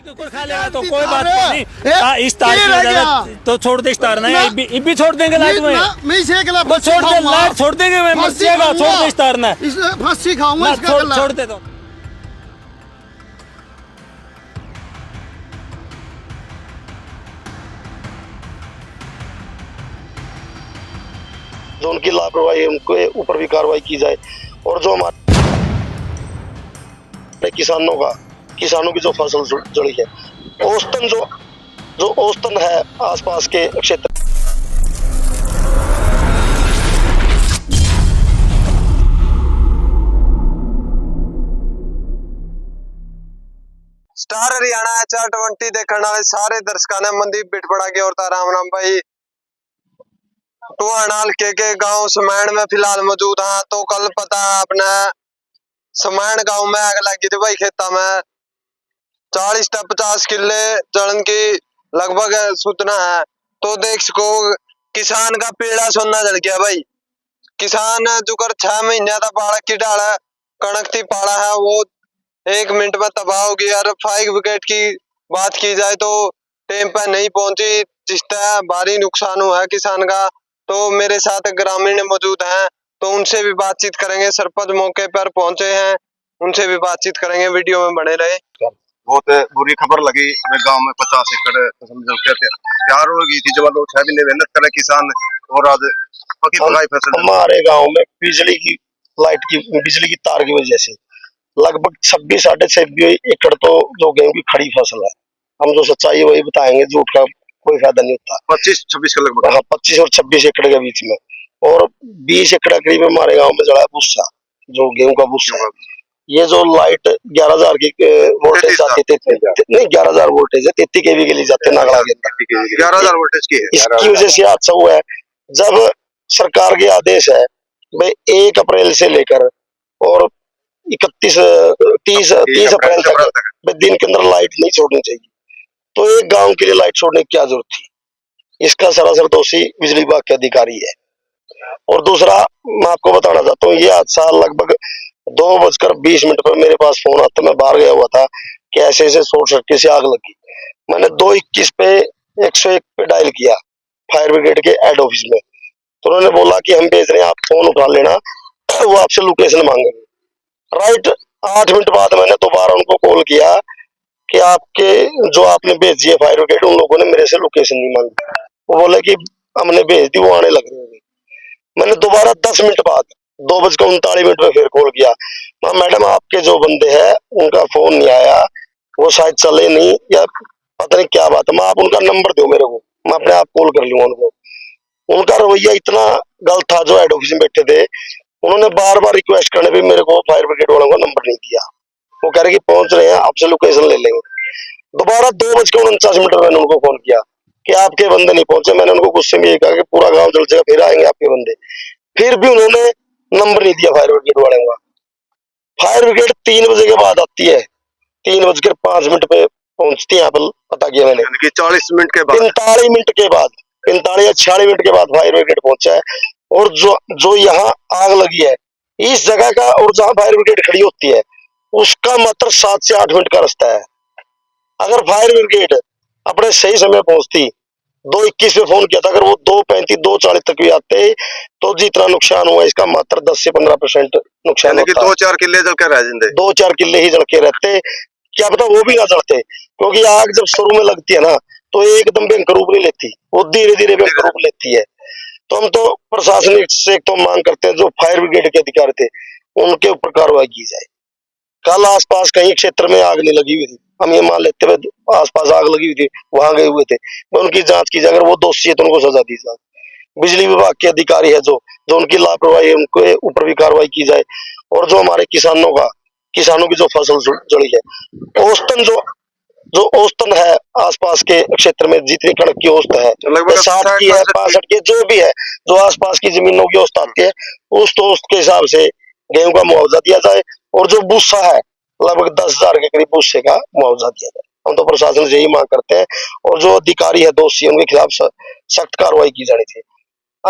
कुकुर खा लेगा तो कोई बात नहीं। इस तार की तो छोड़ दे, इस तार ना ये भी छोड़ देंगे लाइट में। मैं इसे अकेला तो छोड़ दे, लाइट छोड़ देंगे, मैं मर छोड़ दे इस तार ना, फांसी खाऊंगा इसका, छोड़ दे दो। जो उनकी लापरवाही है उनके ऊपर भी कार्रवाई की जाए, और जो हमारे किसानों की जो फसल जड़ी है, औसतन जो औसतन है आसपास के क्षेत्र। स्टार हरियाणा HR20 देखने वाले सारे दर्शकों ने मनदीप बिटपड़ा की ओर राम राम भाई। टुहाना हल्के के गांव समैण में फिलहाल मौजूद हाँ। तो कल पता अपने समैण गांव में आग लगी थी भाई खेता में। 40 से 50 किले जलन की लगभग सूचना है। तो देख सको किसान का पेड़ा सोना जल गया भाई। किसान जो कर 6 महीने का बाढ़ की डाल कणक थी पाड़ा है वो 1 मिनट में तबाह हो गई। और फायर ब्रिगेड की बात की जाए तो टाइम पर नहीं पहुंची, जिसका भारी नुकसान हुआ है किसान का। तो मेरे साथ ग्रामीण मौजूद हैं, तो उनसे भी बातचीत करेंगे। सरपंच मौके पर पहुंचे हैं, उनसे भी बातचीत करेंगे। वीडियो में बने रहे। बहुत बुरी खबर लगी। मैं गांव में 50 एकड़ तैयार हो गई थी, जब लोग 6 महीने मेहनत करे किसान, और आज पकी पकाई फसल। हमारे गांव में बिजली की तार की वजह से लगभग 26 साढ़े 26 एकड़ तो जो गेहूं की खड़ी फसल है। हम जो सच्चाई है वही बताएंगे, झूठ का कोई फायदा नहीं होता। 25-26 का लगभग। हाँ, 25 और 26 एकड़ के बीच में, और 20 एकड़ करीब हमारे गांव में जड़ा है भूसा, जो गेहूं का भूसा है। ये जो लाइट 11,000 की वोल्टेज जाती है, नहीं 11,000 वोल्टेज है, 33 kV के लिए जाते नागड़ा के 11,000 वोल्टेज की है। इसकी वजह से हादसा हुआ है। जब सरकार के आदेश है भाई 1 अप्रैल से लेकर और 30 अप्रैल तक दिन के अंदर लाइट नहीं छोड़नी चाहिए, तो एक गांव के लिए लाइट छोड़ने की क्या जरूरत थी? इसका सरासर दोषी बिजली विभाग के अधिकारी है। और दूसरा मैं आपको बताना चाहता हूँ, ये हादसा लगभग 2:20 पर मेरे पास फोन आता, मैं बाहर गया हुआ था कि ऐसे ऐसे शॉर्ट सर्किट से आग लगी। मैंने 2:21 पे 101 पे डायल किया फायर ब्रिगेड के हेड ऑफिस में, तो उन्होंने बोला कि हम भेज रहे हैं, आप फोन उठा लेना, वो आपसे लोकेशन मांगेंगे। राइट 8 मिनट बाद मैंने दोबारा उनको कॉल किया कि आपके जो आपने भेजी है फायर ब्रिगेड, उन लोगों ने मेरे से लोकेशन नहीं मांगी। वो बोले कि हमने भेज दी, वो आने लग रहे हैं। मैंने दोबारा 10 मिनट बाद 2:39 में फिर कॉल किया, मैडम आपके जो बंदे हैं उनका फोन नहीं आया, वो शायद चले नहीं या पता नहीं क्या बात है, मैं आप उनका नंबर दो मेरे को, मैं अपने आप कॉल कर लूंगा उनको। उनका रवैया इतना गलत था, जो हेड ऑफिस में बैठे थे उन्होंने बार बार रिक्वेस्ट करने भी मेरे को फायर ब्रिगेड वालों का नंबर नहीं दिया। वो कह रहे कि पहुंच रहे हैं, आपसे लोकेशन ले लेंगे। दोबारा 2:49 मैंने उनको फोन किया कि आपके बंदे नहीं पहुंचे। मैंने उनको गुस्से में ये कहा कि पूरा गांव जल जाएगा, फिर आएंगे आपके बंदे। फिर भी उन्होंने नंबर नहीं दिया फायर ब्रिगेड वाले का। फायर ब्रिगेड 3 बजे के बाद आती है, 3:05 पे पहुंचती है। यहाँ पर पता किया मैंने 40 मिनट के बाद, 45 मिनट के बाद, 45 या 46 मिनट के बाद फायर ब्रिगेड पहुंचा है। और जो यहाँ आग लगी है इस जगह का, और जहाँ फायर ब्रिगेड खड़ी होती है उसका मात्र 7 से 8 मिनट का रास्ता है। अगर फायर ब्रिगेड अपने सही समय पहुंचती, 2:21 पे फोन किया था, अगर वो 2:35 2:40 तक भी आते तो जितना नुकसान हुआ इसका मात्र 10 से 15% नुकसान होता। 2-4 किले जल कर रह जाते, 2-4 किले ही जल के रहते, क्या पता वो भी ना जलते, क्योंकि आग जब शुरू में लगती है ना तो एकदम भयंकर रूप नहीं लेती, वो धीरे धीरे भयंकर रूप लेती है। तो हम तो प्रशासनिक से तो मांग करते हैं, जो फायर ब्रिगेड के अधिकारी थे उनके ऊपर कार्रवाई की जाए। कल आसपास कहीं क्षेत्र में आग नहीं लगी हुई थी, हम ये मान लेते हुए आसपास आग लगी हुई थी, वहां गए हुए थे, उनकी जांच की जाए, अगर वो दोषी है तो उनको सजा दी जाए। बिजली विभाग के अधिकारी है जो उनकी लापरवाही है उनके ऊपर भी कार्रवाई की जाए। और जो हमारे किसानों की जो फसल जड़ी है, औसतन है आसपास के क्षेत्र में जितनी कणक की औसत है, 60 की है, 65 की, जो भी है, जो आसपास की जमीनों की औसत आती है, उस औसत के हिसाब से गेहूं का मुआवजा दिया जाए। और जो भूसा है लगभग 10,000 के करीब भूसे का मुआवजा दिया जाए। हम तो प्रशासन से यही मांग करते हैं, और जो अधिकारी है दोषी उनके खिलाफ सख्त कार्रवाई की जानी चाहिए।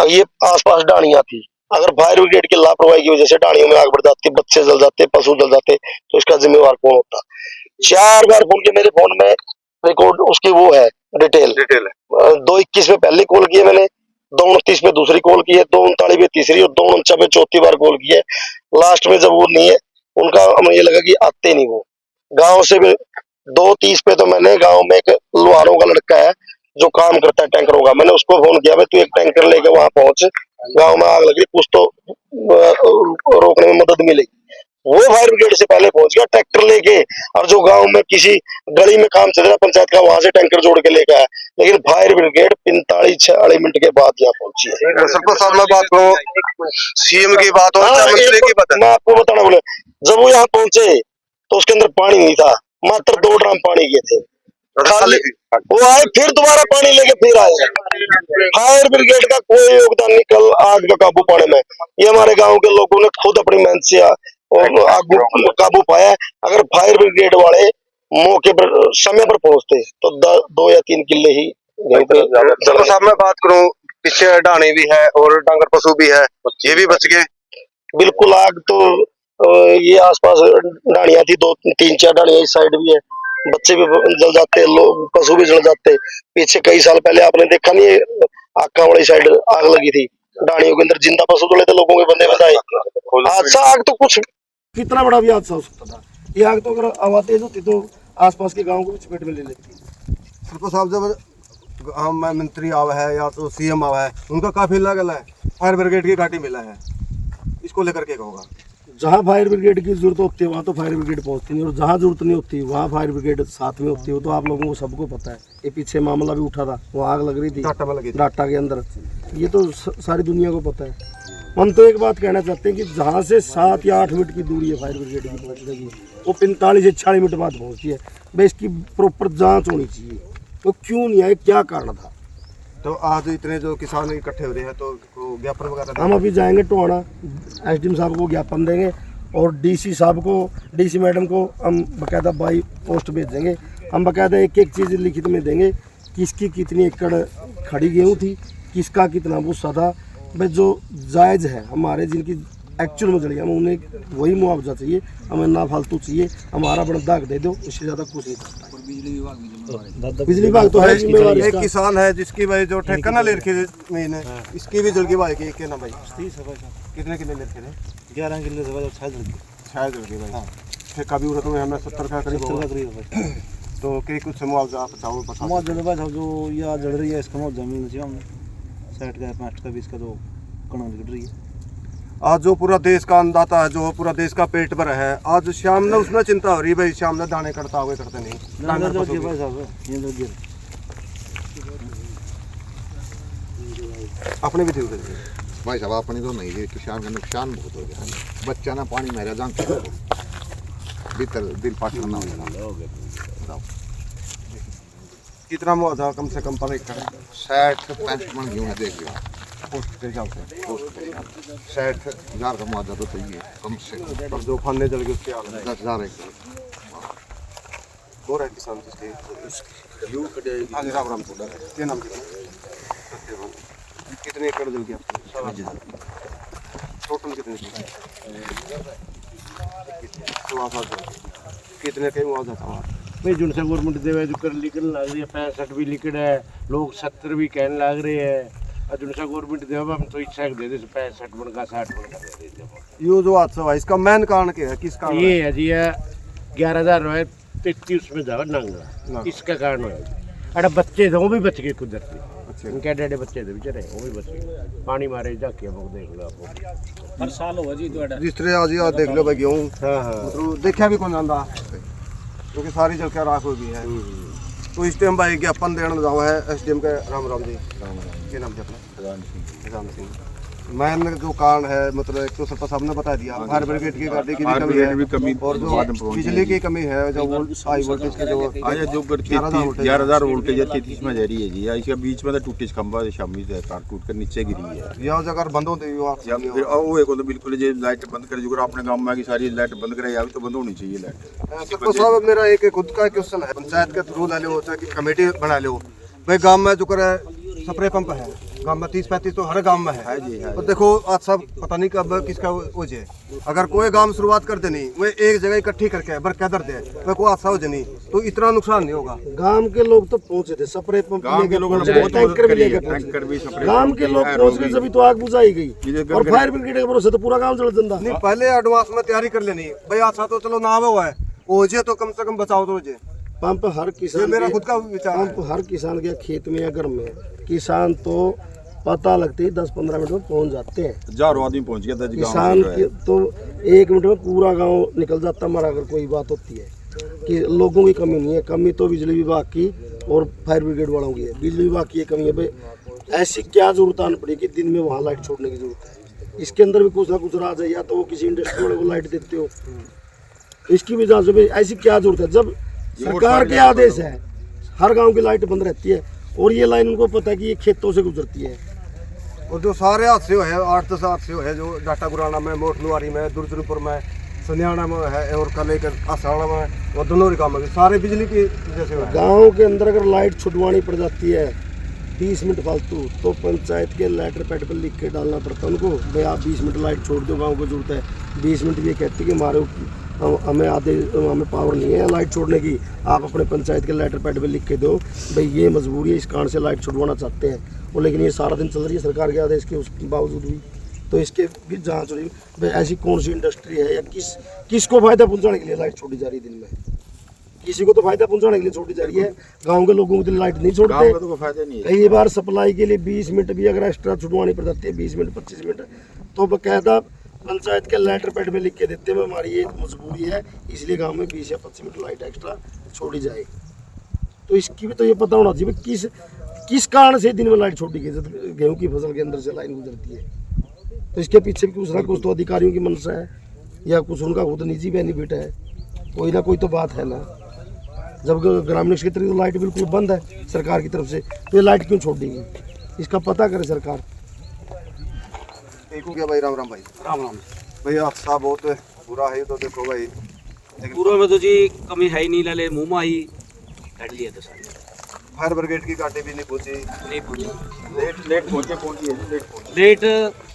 ये आसपास डाणियां थी, अगर फायर ब्रिगेड की लापरवाही की वजह से डाणियों में आग बढ़ जाती, बच्चे जल जाते, पशु जल जाते, तो इसका जिम्मेवार कौन होता? 4 बार फोन किया, मेरे फोन में रिकॉर्ड उसकी वो है डिटेल। 2:21 में पहली कॉल की है मैंने, 2:29 पे दूसरी कॉल की है, 2:39 पे तीसरी और 2:49 पे चौथी बार कॉल की है। लास्ट में जब वो नहीं है उनका, हमें ये लगा कि आते नहीं वो गांव से। 2:30 पे तो मैंने गांव में एक लोहारों का लड़का है जो काम करता है टैंकरों का, मैंने उसको फोन किया, भाई तू एक टैंकर लेके वहां पहुंच, गांव में आग लगी, कुछ तो रोकने में मदद मिलेगी। वो फायर ब्रिगेड से पहले पहुंच गया ट्रैक्टर लेके, और जो गांव में किसी गली में काम चल रहा पंचायत का, वहां से टैंकर जोड़ के लेके आया, लेकिन फायर ब्रिगेड 45-46 मिनट के बाद यहाँ पहुंची है। सरपंच साहब मैं बात करूँ सीएम की बात और मंत्री की बात, मैं आपको बताना बोले, जब वो यहाँ पहुंचे तो उसके अंदर पानी नहीं था, मात्र 2 ड्राम पानी के थे खाली। वो आए फिर दोबारा पानी लेके फिर आए। फायर ब्रिगेड का कोई योगदान नहीं कल आग में काबू पाने में। ये हमारे गांव के लोगों ने खुद अपनी मेहनत से आग काबू पाया। अगर फायर ब्रिगेड वाले मौके पर समय पर पहुंचते तो 2 या 3 किले ही। साहब मैं बात करूं पीछे ढाणी भी है और डांगर पशु भी है, ये भी बच गए। बिल्कुल, आग तो ये आसपास ढाणियां थी, 2-3-4 ढाणियां इस साइड भी है, बच्चे भी जल जाते, लोग पशु भी जल जाते। पीछे कई साल पहले आपने देखा नहीं, आका वाली साइड आग लगी थी, ढाणियों के अंदर जिंदा पशु जले थे, लोगों के बंदे बताए। हादसा आग तो कुछ कितना बड़ा भी हादसा हो सकता था। ये आग तो अगर हवा तेज होती तो आसपास के गांव को भी चपेट में ले लेती। सरपंच साहब जब हम मंत्री आवा है या तो सीएम आवा है, उनका काफी लागल है, फायर ब्रिगेड की घाटी मिला है, इसको लेकर के होगा। जहाँ फायर ब्रिगेड की जरूरत होती है वहाँ तो फायर ब्रिगेड पहुँचती नहीं, और जहाँ जरूरत नहीं होती वहाँ फायर ब्रिगेड साथ में होती है। तो आप लोगों को सबको पता है, ये पीछे मामला भी उठा था, वो आग लग रही थी डाटा के अंदर, ये तो सारी दुनिया को पता है। हम तो एक बात कहना चाहते हैं कि जहाँ से 7 या 8 मिनट की दूरी है फायर ब्रिगेड की पहुँचने की, वो 45 से 46 मिनट बाद पहुँचती है। भाई इसकी प्रॉपर जाँच होनी चाहिए, वो क्यों नहीं आए, क्या कारण था। तो आज इतने जो किसान इकट्ठे हो रहे हैं तो ज्ञापन वगैरह हम अभी जाएंगे टोहाना, एसडीएम साहब को ज्ञापन देंगे और डीसी साहब को, डीसी मैडम को हम बाकायदा बाई पोस्ट भेज देंगे। हम बाकायदा एक एक चीज़ लिखित में देंगे, किसकी कितनी एकड़ खड़ी गेहूँ थी, किसका कितना भूसा था। भाई जो जायज़ है हमारे, जिनकी एक्चुअल में जड़ी, हमें उन्हें वही मुआवजा चाहिए, हमें ना फालतू चाहिए। हमारा बड़ा दाग दे दो, इससे ज़्यादा कुछ नहीं करता। बिजली विभाग तो है जिम्मेवारी। एक किसान है जिसकी भाई जो ठेका ना ले रखे महीने, इसकी भी जल गई भाई की ना भाई। कितने किले ले रखे थे? 11 किले से भाई 6 जल गई भाई। ठेका भी उठा तो हमें 70 का करीब होगा। तो कई कुछ मुआवजा आप बताओ। मुआवजा भाई साहब जो यह जल रही है इसका मुआवजा मिलना चाहिए हमें, 60 का 65 का 20 का तो कणा गिर रही है। आज जो पूरा देश का अन्नदाता है, जो पूरा देश का पेट भर है, आज शाम ने उसमें चिंता हो रही है भाई, शाम ने दाने करता हुए करते नहीं भाई साहब ये लोग अपने भी थे भाई साहब अपनी तो नहीं, किसान का नुकसान बहुत हो गया, बच्चा ना पानी मेरा जान भीतर दिल पाट करना हो गया। कितना मुआवजा कम से कम पर एकड़? 60-65 मन गेहूँ देख लिया पोस्ट के हिसाब से 60,000 का मुआवजा तो चाहिए कम से कम। और जो फंडे जल गए उसके आगे 10,000 एकड़ हो रहा है किसान जिसके आगे राम राम बोला क्या नाम कितने एकड़ जल गया टोटल? कितने कितने का मुआवजा था भाई? जिनसे गवर्नमेंट देवे जो कर लिखने लग रही है, 65 भी लिखड़ है, लोग 70 भी कहने लग रहे हैं। और जिनसे गवर्नमेंट देवे हम तो इच्छा दे दे 65 मन का 60 मन का दे देते। ये जो हादसा हुआ इसका मेन कारण क्या है, किस कारण? ये है जी 11,000 रुपये 33 में जाओ नंगा, इसका कारण है। अरे बच्चे थे वो भी बच गए कुदरती, उनके डेडे बच्चे थे बेचारे, वो भी बच गए पानी मारे जाके। हम देख लो आप हर साल हुआ जी तो जिस तरह आज देख लो भाई गेहूँ, हाँ मतलब देखा भी कौन जाता क्योंकि सारी जल के राख हो गई है। तो इस टाइम भाई ज्ञापन देने जाओ है एसडीएम के राम राम जी, क्या नाम है अपना? राम सिंह। मैन जो कारण है, मतलब एक तो सरपंच साहब ने बता दिया, फायर ब्रिगेड की गाड़ी की भी कमी है, और जो बिजली की कमी है, जो हाई वोल्टेज के जो 11,000 वोल्टेज 33 में जा रही है जी, इसके बीच में तो टूटे खंबा शामी से तार टूट कर नीचे गिरी है। यह जगह बंद होती फिर वो एक तो बिल्कुल जो लाइट बंद करे, जो अपने गांव में की सारी लाइट बंद करे, या भी तो बंद होनी चाहिए लाइट। सरपंच साहब मेरा एक खुद का क्वेश्चन है, पंचायत के थ्रू ले लो चाहे कमेटी बना लो भाई, गाँव में जो करे स्प्रे पंप है, गांव में 30-35 तो हर गांव में है जी। तो देखो आज सब पता नहीं कब किसका ओझ है। अगर कोई गांव शुरुआत कर देनी वो एक जगह इकट्ठी करके बरकदर दे वो कोई हादसा हो जानी तो इतना नुकसान नहीं होगा। गांव के लोग तो पहुंचे थे, स्प्रे पंप लेके टैंकर भी लेके पहुंचे। गांव के लोग पहुंच गए जब तो आग बुझाई गई और फायर ब्रिगेड के भरोसे तो पूरा गांव जल जिंदा। नहीं पहले एडवांस में तैयारी कर लेनी भाई, हादसा तो चलो ना हुआ है, ओझे तो कम से कम बचाओ तो ओझे। पंप हर किसान, मेरा खुद का विचार है। पंप हर किसान के खेत में या घर में, किसान तो पता लगते ही 10-15 मिनट में पहुंच जाते हैं। हजारों आदमी पहुंच गया था किसान तो 1 मिनट में पूरा गांव निकल जाता हमारा। अगर कोई बात होती है कि लोगों की कमी नहीं है, कमी तो बिजली विभाग की और फायर ब्रिगेड वालों की है। बिजली विभाग की कमी है भाई, ऐसी क्या जरूरत आनी पड़ी कि दिन में वहाँ लाइट छोड़ने की जरूरत है। इसके अंदर भी कुछ ना कुछ राज है, या तो वो किसी इंडस्ट्री वाले को लाइट देते हो, इसकी भी जांच भाई ऐसी क्या जरूरत है। जब सरकार के आदेश है हर गांव की लाइट बंद रहती है और ये लाइन उनको पता है कि ये खेतों से गुजरती है। और जो सारे हादसे हुए हैं 8-10 हादसे हुए हैं जो डाटा गुराना में, मोटनुआरी में, दुर्जनपुर में, सनियाना में है और कल एक आसाड़ा में और धनौरी गाँव में सारे बिजली की वजह से हुए। गाँव के अंदर अगर लाइट छुटवानी पड़ जाती है 20 मिनट फालतू, तो पंचायत के लेटर पैड पर लिख के डालना पड़ता है उनको, भाई आप 20 मिनट लाइट छोड़ दो, गाँव को जरूरत है। 20 मिनट ये कहती है कि हमारे हमें पावर नहीं है लाइट छोड़ने की, आप अपने पंचायत के लेटर पैड पे लिख के दो भाई ये मजबूरी है, इस कारण से लाइट छुड़वाना चाहते हैं। और लेकिन ये सारा दिन चल रही है सरकार के आदेश के उसके बावजूद भी, तो इसके भी जांच हो रही है भाई ऐसी कौन सी इंडस्ट्री है या किसको फायदा पहुंचाने के लिए लाइट छोड़ी जा रही है दिन में। किसी को तो फायदा पहुंचाने के लिए छोड़ी जा रही है, गाँव के लोगों को लाइट नहीं छोड़ते। तो फायदा नहीं है। कई बार सप्लाई के लिए 20 मिनट भी अगर एक्स्ट्रा छुड़वानी पड़ जाती है, 20 मिनट 25 मिनट, तो बकायदा पंचायत के लेटर पैड में लिख के देते हैं हमारी ये मजबूरी है इसलिए गांव में 20 या 25 मिनट लाइट एक्स्ट्रा छोड़ी जाए। तो इसकी भी तो ये पता होना चाहिए किस कारण से दिन में लाइट छोड़ी गई। जब गेहूं की फसल के अंदर से लाइन गुजरती है तो इसके पीछे भी कुछ ना कुछ तो अधिकारियों की मंशा है या कुछ उनका खुद निजी बेनिफिट है, कोई ना कोई तो बात है ना। जब ग्रामीण क्षेत्र की तो लाइट बिल्कुल बंद है सरकार की तरफ से, तो ये लाइट क्यों छोड़ दी गई, इसका पता करे सरकार। एक हो गया भाई। राम राम भाई। राम राम भाई हादसा बहुत बुरा है तो देखो भाई, पूर्व में तो जी कमी है ही नहीं, लाले मुंह में ही हट लिया था सारी। फायर ब्रिगेड की गाड़ी भी नहीं पहुंची। लेट पहुंची लेट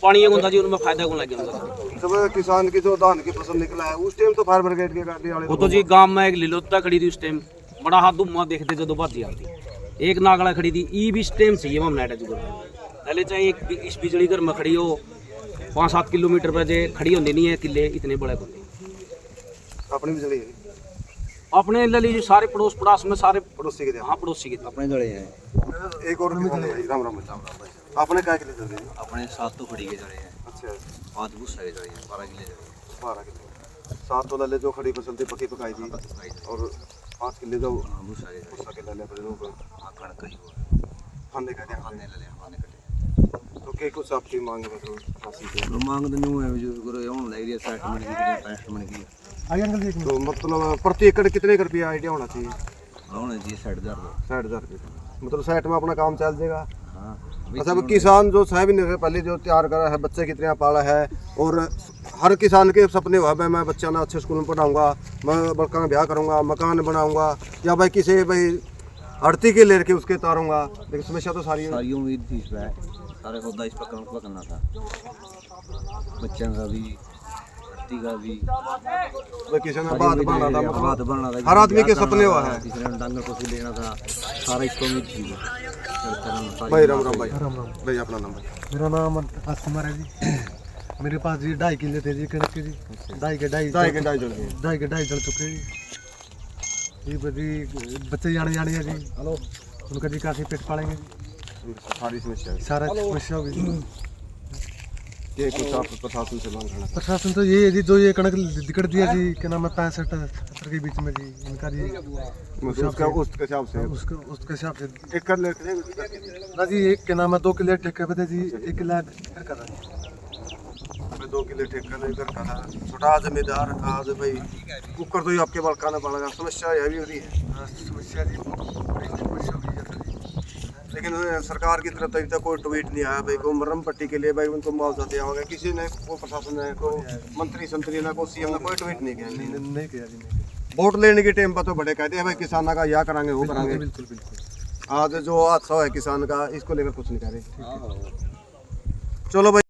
पानी गुंदा जी उनमें फायदा कौन लगे उनका। सब किसान की जो धान की फसल निकला है उस टाइम तो फायर ब्रिगेड की गाड़ी वाले वो तो जी गांव में एक लिलोत्ता खड़ी थी उस टाइम, बड़ा हाथ धुम्मा देखते जो बात आती। एक नागड़ा खड़ी थी, ई भी इस टाइम चाहिए हम नाटा जुगड़ पहले चाहे एक इस बिजली घर में खड़ी हो 5-7 किलोमीटर पर जे खड़ी होती नहीं है किले इतने बड़े बंदे अपनी बिजली है अपने ले लीजिए सारे पड़ोस पड़ास में सारे पड़ोसी के। हाँ पड़ोसी के अपने जड़े हैं। एक और किसान है भाई। राम राम भाई। आपने क्या किले चल रहे हैं? अपने 7 तो खड़ी के जड़े हैं। अच्छा 5 भूसा के जड़े हैं, 12 किले जड़े 12 किले 7 तो लले जो खड़ी फसल थी पकी पकाई थी और 5 किले जो भूसा के भूसा के लले पर लोग कणक ही हो खाने का खाने ले खाने कटे। तो के कुछ आपकी मांग है तो खासी के तो मांग तो नहीं है जो करो यूं लग रही है 60 मन की 65 मन की। तो मतलब प्रति एकड़ कितने का रुपया आइडिया होना चाहिए? होना चाहिए 60,000 रुपये। मतलब 60 में अपना काम चल जाएगा। हाँ। अच्छा अब किसान जो है भी नहीं पहले जो तैयार करा है, बच्चे कितने पाला है और हर किसान के सपने हुआ भाई मैं बच्चा ना अच्छे स्कूल में पढ़ाऊंगा, मैं बड़का में ब्याह करूंगा, मकान बनाऊंगा या भाई किसी भाई आड़ती के लेकर उसके तारूंगा, लेकिन समस्या तो सारी उम्मीद थी इस पर, सारे खुदा इस पर काम करना था, बच्चों का भी का भी किसी ने बात बनना था, बात बनना था, हर आदमी के सपने हुआ है, किसी ने डांगर पशु लेना था, सारा इसको उम्मीद थी भाई। राम राम भाई। राम राम भाई। अपना नाम भाई? मेरा नाम आकाश कुमार है जी। मेरे पास जी 2.5 किले थे जी कणक के जी, 2.5 जल चुके जी। बच्चे जाने है जी, हेलो उनका जी काफी पेट पालेंगे जी, सारी समस्या होगी। ये कुछ आप प्रशासन से मांग करना? प्रशासन तो ये है जी जो ये कणक दिक्कत दिया जी क्या नाम है 65-70 के बीच में जी इनका जी उसके हिसाब से उसके हिसाब से एक कर लेते हैं ना जी। एक के नाम है 2 किले ठेके पे थे जी, 1 किला कर रहा है 2 किले ठेका नहीं कर रहा छोटा जमींदार आज भाई ऊपर तो ही आपके बड़काना पड़ेगा। समस्या यह भी हो रही है। समस्या जी समस्या हुई है। लेकिन सरकार की तरफ तक कोई ट्वीट नहीं आया भाई को मरम पट्टी के लिए भाई उनको मुआवजा दिया होगा, किसी ने को प्रशासन ने को मंत्री संतरी ने को सीएम ने कोई ट्वीट नहीं किया। नहीं किया जी। वोट लेने के टाइम पर तो बड़े कहते हैं भाई किसानों का यह करांगे वो करांगे। बिल्कुल बिल्कुल आज जो हादसा है किसान का, इसको लेकर कुछ नहीं कह रहे। चलो भाई।